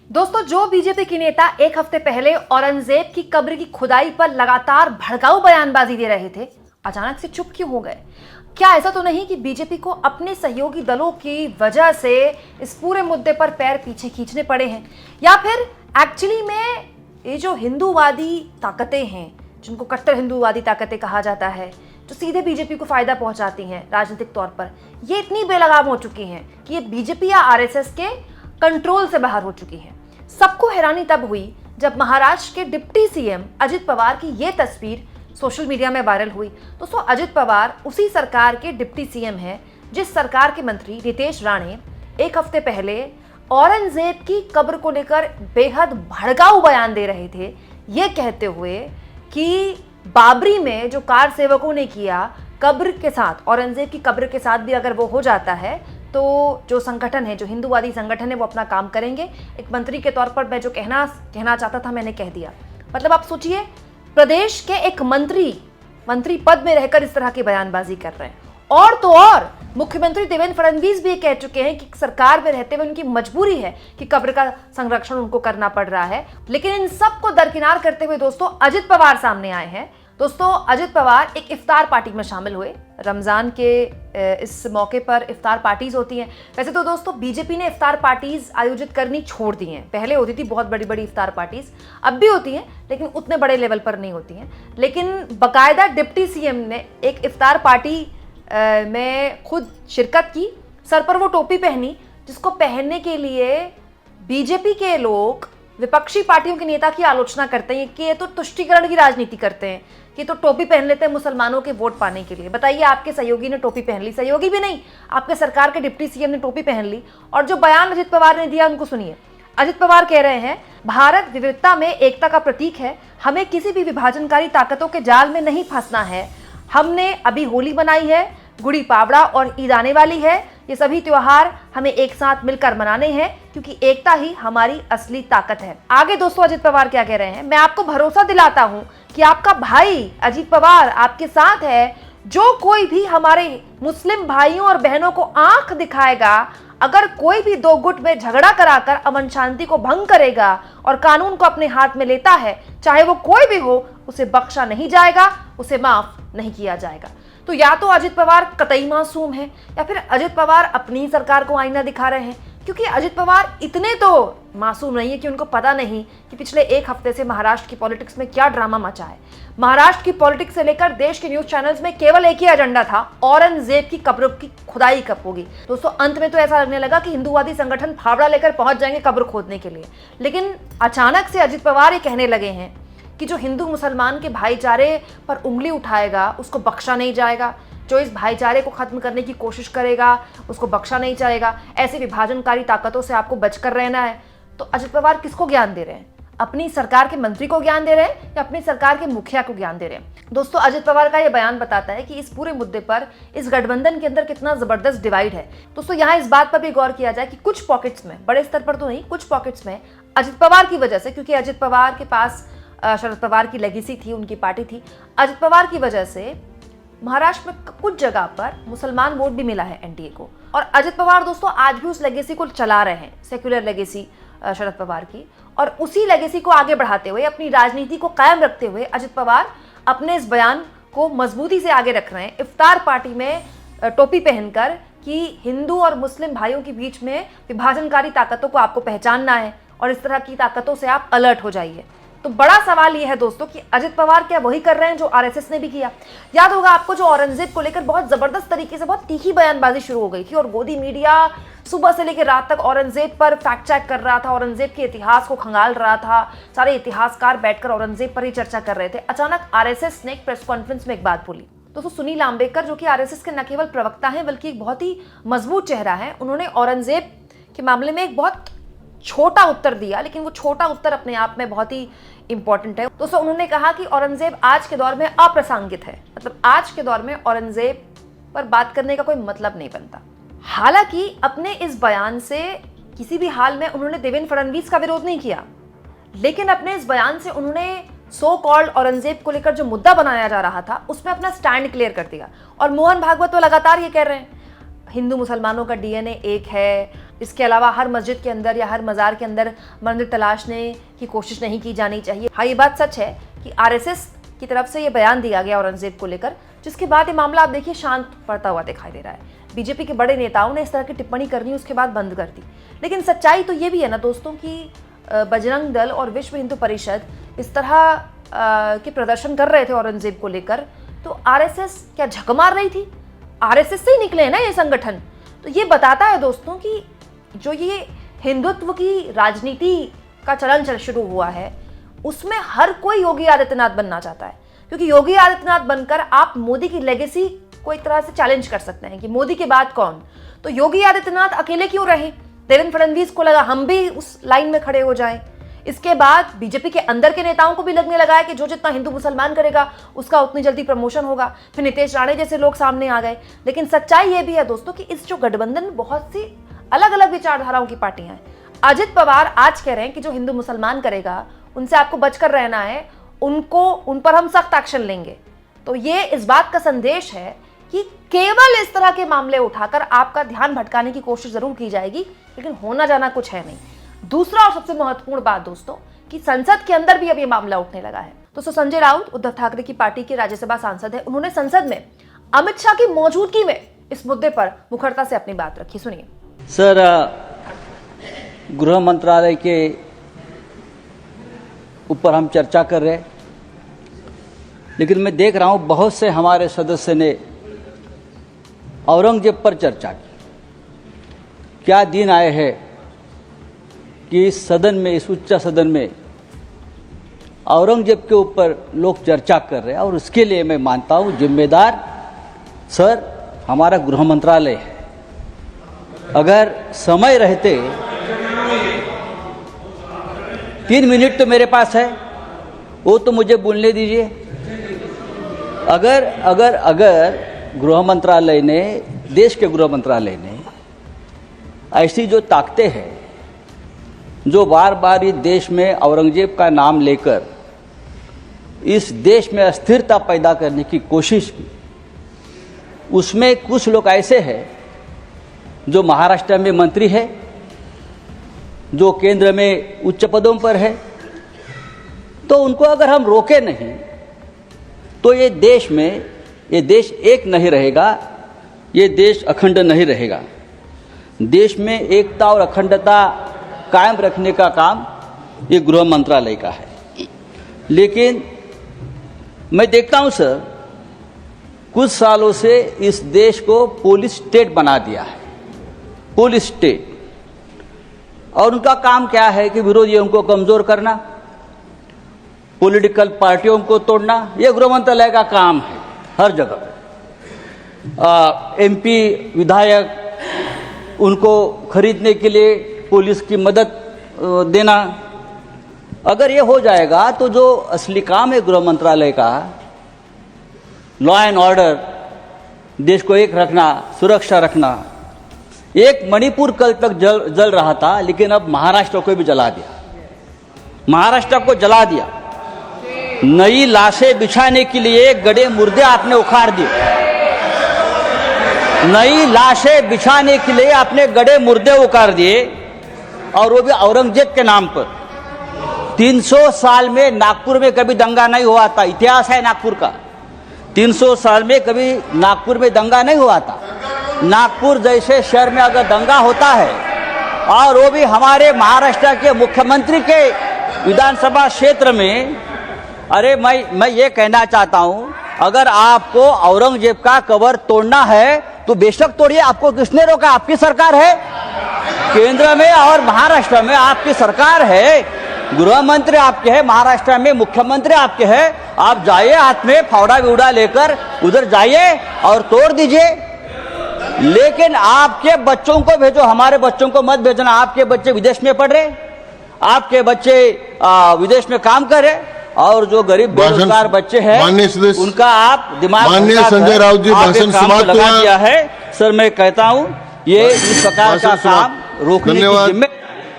दोस्तों, जो बीजेपी की नेता एक हफ्ते पहले औरंगजेब की कब्र की खुदाई पर लगातार भड़काऊ बयानबाजी दे रहे थे, अचानक से चुप क्यों हो गए? क्या ऐसा तो नहीं कि बीजेपी को अपने सहयोगी दलों की वजह से इस पूरे मुद्दे पर पैर पीछे खींचने पड़े हैं, या फिर एक्चुअली में ये जो हिंदूवादी ताकतें हैं, जिनको कट्टर हिंदूवादी ताकतें कहा जाता है, जो सीधे बीजेपी को फायदा पहुंचाती हैं राजनीतिक तौर पर, ये इतनी बेलगाम हो चुकी हैं कि ये बीजेपी या आरएसएस के कंट्रोल से बाहर हो चुकी हैं। सबको हैरानी तब हुई जब महाराष्ट्र के डिप्टी सीएम अजित पवार की ये तस्वीर सोशल मीडिया में वायरल हुई। दोस्तों, अजित पवार उसी सरकार के डिप्टी सीएम हैं जिस सरकार के मंत्री रितेश राणे एक हफ्ते पहले औरंगजेब की कब्र को लेकर बेहद भड़काऊ बयान दे रहे थे, ये कहते हुए कि बाबरी में जो कार सेवकों ने किया, कब्र के साथ, औरंगजेब की कब्र के साथ भी अगर वो हो जाता है तो जो संगठन है, जो हिंदूवादी संगठन है, वो अपना काम करेंगे। एक मंत्री के तौर पर मैं जो कहना चाहता था मैंने कह दिया। मतलब आप सोचिए, प्रदेश के एक मंत्री पद में रहकर इस तरह की बयानबाजी कर रहे हैं। और तो और मुख्यमंत्री देवेंद्र फडणवीस भी कह चुके हैं कि सरकार में रहते हुए उनकी मजबूरी है कि कब्र का संरक्षण उनको करना पड़ रहा है। लेकिन इन सबको दरकिनार करते हुए दोस्तों अजित पवार सामने आए हैं। दोस्तों, अजित पवार एक इफ्तार पार्टी में शामिल हुए। रमजान के इस मौके पर इफ्तार पार्टीज होती हैं। वैसे तो दोस्तों बीजेपी ने इफ्तार पार्टीज आयोजित करनी छोड़ दी हैं। पहले होती थी बहुत बड़ी बड़ी इफ्तार पार्टीज, अब भी होती हैं लेकिन उतने बड़े लेवल पर नहीं होती हैं। लेकिन बाकायदा डिप्टी सीएम ने एक इफ्तार पार्टी में खुद शिरकत की। सर पर वो टोपी पहनी जिसको पहनने के लिए बीजेपी के लोग विपक्षी पार्टियों के नेता की आलोचना करते हैं कि ये तो तुष्टीकरण की राजनीति करते हैं, कि तो टोपी पहन लेते हैं मुसलमानों के वोट पाने के लिए। बताइए, आपके सहयोगी ने टोपी पहन ली, सहयोगी भी नहीं, आपके सरकार के डिप्टी सीएम ने टोपी पहन ली। और जो बयान अजित पवार ने दिया उनको सुनिए। अजित पवार कह रहे हैं, भारत विविधता में एकता का प्रतीक है, हमें किसी भी विभाजनकारी ताकतों के जाल में नहीं फंसना है। हमने अभी होली मनाई है, गुड़ी पावड़ा और ईद आने वाली है। ये सभी त्योहार हमें एक साथ मिलकर मनाने हैं क्योंकि एकता ही हमारी असली ताकत है। आगे दोस्तों अजित पवार क्या कह रहे हैं, मैं आपको भरोसा दिलाता हूं कि आपका भाई अजित पवार आपके साथ है। जो कोई भी हमारे मुस्लिम भाइयों और बहनों को आंख दिखाएगा, अगर कोई भी दो गुट में झगड़ा कराकर अमन शांति को भंग करेगा और कानून को अपने हाथ में लेता है, चाहे वो कोई भी हो, उसे बख्शा नहीं जाएगा, उसे माफ नहीं किया जाएगा। तो या तो अजित पवार कतई मासूम है या फिर अजित पवार अपनी सरकार को आईना दिखा रहे हैं, क्योंकि अजित पवार इतने तो मासूम नहीं है कि उनको पता नहीं कि पिछले एक हफ्ते से महाराष्ट्र की पॉलिटिक्स में क्या ड्रामा मचा है। महाराष्ट्र की पॉलिटिक्स से लेकर देश के न्यूज चैनल्स में केवल एक ही एजेंडा था, औरंगजेब की कब्र की खुदाई कब होगी। दोस्तों, अंत में तो ऐसा लगने लगा कि हिंदूवादी संगठन फावड़ा लेकर पहुंच जाएंगे कब्र खोदने के लिए। लेकिन अचानक से अजित पवार ये कहने लगे हैं कि जो हिंदू मुसलमान के भाईचारे पर उंगली उठाएगा उसको बख्शा नहीं जाएगा, जो इस भाईचारे को खत्म करने की कोशिश करेगा उसको बख्शा नहीं जाएगा। ऐसे विभाजनकारी ताकतों से आपको बचकर रहना है। तो अजित पवार किसको ज्ञान दे रहे हैं? अपनी सरकार के मंत्री को ज्ञान दे रहे हैं या अपनी सरकार के मुखिया को ज्ञान दे रहे हैं? दोस्तों, अजित पवार का यह बयान बताता है कि इस पूरे मुद्दे पर इस गठबंधन के अंदर कितना जबरदस्त डिवाइड है। दोस्तों, यहाँ इस बात पर भी गौर किया जाए कि कुछ पॉकेट्स में, बड़े स्तर पर तो नहीं, कुछ पॉकेट्स में अजित पवार की वजह से, क्योंकि अजित पवार के पास शरद पवार की लेगेसी थी, उनकी पार्टी थी, अजित पवार की वजह से महाराष्ट्र में कुछ जगह पर मुसलमान वोट भी मिला है एनडीए को। और अजित पवार दोस्तों आज भी उस लेगेसी को चला रहे हैं, सेक्युलर लेगेसी शरद पवार की। और उसी लेगेसी को आगे बढ़ाते हुए, अपनी राजनीति को कायम रखते हुए अजित पवार अपने इस बयान को मजबूती से आगे रख रहे हैं, इफ्तार पार्टी में टोपी पहनकर, कि हिंदू और मुस्लिम भाइयों के बीच में विभाजनकारी ताकतों को आपको पहचानना है और इस तरह की ताकतों से आप अलर्ट हो जाइए। तो बड़ा सवाल यह है दोस्तों कि अजित पवार क्या वही कर रहे हैं जो आरएसएस ने भी किया? याद होगा आपको, जो औरंगजेब को लेकर बहुत जबरदस्त तरीके से बहुत तीखी बयानबाजी शुरू हो गई थी और गोदी मीडिया सुबह से लेकर रात तक औरंगजेब पर फैक्ट चेक कर रहा था, औरंगजेब के इतिहास को खंगाल रहा था, सारे इतिहासकार बैठकर औरंगजेब पर ही चर्चा कर रहे थे। अचानक आरएसएस ने एक प्रेस कॉन्फ्रेंस में एक बात बोली। दोस्तों, सुनील आंबेडकर जो कि आरएसएस के न केवल प्रवक्ता हैं बल्कि एक बहुत ही मजबूत चेहरा है, उन्होंने औरंगजेब के मामले में एक बहुत छोटा उत्तर दिया, लेकिन वो छोटा उत्तर अपने आप में बहुत ही इंपॉर्टेंट है। दोस्तों, उन्होंने कहा कि औरंगजेब आज के दौर में अप्रासंगिक है। मतलब आज के दौर में औरंगजेब पर बात करने का कोई मतलब नहीं बनता। हालांकि अपने इस बयान से किसी भी हाल में उन्होंने देवेंद्र फडणवीस का विरोध नहीं किया, लेकिन अपने इस बयान से उन्होंने सो कॉल्ड औरंगजेब को लेकर जो मुद्दा बनाया जा रहा था उसमें अपना स्टैंड क्लियर कर दिया। और मोहन भागवत तो लगातार ये कह रहे हैं हिंदू मुसलमानों का डीएनए एक है, इसके अलावा हर मस्जिद के अंदर या हर मज़ार के अंदर मंदिर तलाशने की कोशिश नहीं की जानी चाहिए। हाँ, ये बात सच है कि आरएसएस की तरफ से ये बयान दिया गया औरंगजेब को लेकर, जिसके बाद ये मामला आप देखिए शांत पड़ता हुआ दिखाई दे रहा है। बीजेपी के बड़े नेताओं ने इस तरह की टिप्पणी करनी उसके बाद बंद कर दी। लेकिन सच्चाई तो ये भी है ना दोस्तों कि बजरंग दल और विश्व हिंदू परिषद इस तरह के प्रदर्शन कर रहे थे औरंगजेब को लेकर, तो आरएसएस क्या झक मार रही थी? आरएसएस से ही निकले हैं ना ये संगठन। तो ये बताता है दोस्तों कि जो ये हिंदुत्व की राजनीति का चलन शुरू हुआ है उसमें हर कोई योगी आदित्यनाथ बनना चाहता है, क्योंकि योगी आदित्यनाथ बनकर आप मोदी की लेगेसी को एक तरह से चैलेंज कर सकते हैं कि मोदी के बाद कौन। तो योगी आदित्यनाथ अकेले क्यों रहे? देवेंद्र फडणवीस को लगा हम भी उस लाइन में खड़े हो जाएं। इसके बाद बीजेपी के अंदर के नेताओं को भी लगने लगा है कि जो जितना हिंदू मुसलमान करेगा उसका उतनी जल्दी प्रमोशन होगा। फिर नीतीश राणे जैसे लोग सामने आ गए। लेकिन सच्चाई ये भी है दोस्तों कि इस जो गठबंधन में बहुत सी अलग अलग विचारधाराओं की पार्टियां हैं। अजित पवार आज कह रहे हैं कि जो हिंदू मुसलमान करेगा उनसे आपको बचकर रहना है, उन पर हम सख्त एक्शन लेंगे। तो ये इस बात का संदेश है कि केवल इस तरह के मामले उठाकर आपका ध्यान भटकाने की कोशिश जरूर की जाएगी, लेकिन होना जाना कुछ है नहीं। दूसरा और सबसे महत्वपूर्ण बात दोस्तों कि संसद के अंदर भी अब ये मामला उठने लगा है। दोस्तों, संजय राउत उद्धव ठाकरे की पार्टी के राज्यसभा सांसद है। उन्होंने संसद में अमित शाह की मौजूदगी में इस मुद्दे पर मुखरता से अपनी बात रखी। सुनिए। सर, गृह मंत्रालय के ऊपर हम चर्चा कर रहे हैं, लेकिन मैं देख रहा हूं बहुत से हमारे सदस्य ने औरंगजेब पर चर्चा की। क्या दिन आए हैं कि इस सदन में, इस उच्च सदन में औरंगजेब के ऊपर लोग चर्चा कर रहे हैं, और उसके लिए मैं मानता हूं जिम्मेदार सर हमारा गृह मंत्रालय है। अगर समय रहते 3 मिनट तो मेरे पास है, वो तो मुझे बोलने दीजिए। अगर गृह मंत्रालय ने, देश के गृह मंत्रालय ने ऐसी जो ताकतें हैं, जो बार बार इस देश में औरंगजेब का नाम लेकर इस देश में अस्थिरता पैदा करने की कोशिश की, उसमें कुछ लोग ऐसे हैं जो महाराष्ट्र में मंत्री है, जो केंद्र में उच्च पदों पर है, तो उनको अगर हम रोके नहीं तो ये देश एक नहीं रहेगा, ये देश अखंड नहीं रहेगा। देश में एकता और अखंडता कायम रखने का काम ये गृह मंत्रालय का है। लेकिन मैं देखता हूं सर, कुछ सालों से इस देश को पुलिस स्टेट बना दिया है, पुलिस स्टेट। और उनका काम क्या है कि विरोधियों को कमजोर करना, पॉलिटिकल पार्टियों को तोड़ना, यह गृह मंत्रालय का काम है हर जगह। एमपी विधायक उनको खरीदने के लिए पुलिस की मदद देना। अगर ये हो जाएगा तो जो असली काम है गृह मंत्रालय का, लॉ एंड ऑर्डर, देश को एक रखना, सुरक्षा रखना। एक मणिपुर कल तक जल रहा था, लेकिन अब महाराष्ट्र को भी जला दिया, महाराष्ट्र को जला दिया। नई लाशें बिछाने के लिए गड़े मुर्दे आपने उखाड़ दिए, नई लाशें बिछाने के लिए आपने गड़े मुर्दे उखाड़ दिए, और वो भी औरंगजेब के नाम पर। 300 साल में नागपुर में कभी दंगा नहीं हुआ था, इतिहास है नागपुर का। 300 साल में कभी नागपुर में दंगा नहीं हुआ था। नागपुर जैसे शहर में अगर दंगा होता है, और वो भी हमारे महाराष्ट्र के मुख्यमंत्री के विधानसभा क्षेत्र में, अरे मैं ये कहना चाहता हूं, अगर आपको औरंगजेब का कबर तोड़ना है तो बेशक तोड़िए। आपको किसने रोका? आपकी सरकार है, केंद्र में और महाराष्ट्र में आपकी सरकार है, गृह मंत्री आपके हैं, महाराष्ट्र में मुख्यमंत्री आपके हैं। आप जाइए, हाथ में फावड़ा विवड़ा लेकर उधर जाइए और तोड़ दीजिए। लेकिन आपके बच्चों को भेजो, हमारे बच्चों को मत भेजना। आपके बच्चे विदेश में पढ़ रहे, आपके बच्चे विदेश में काम कर रहे, और जो गरीब बेरोजगार बच्चे हैं उनका आप दिमाग संजय राउत जी भाषण समाप्त लगा दिया है। सर, मैं कहता हूं ये इस प्रकार का काम रोकने की जिम्मेदारी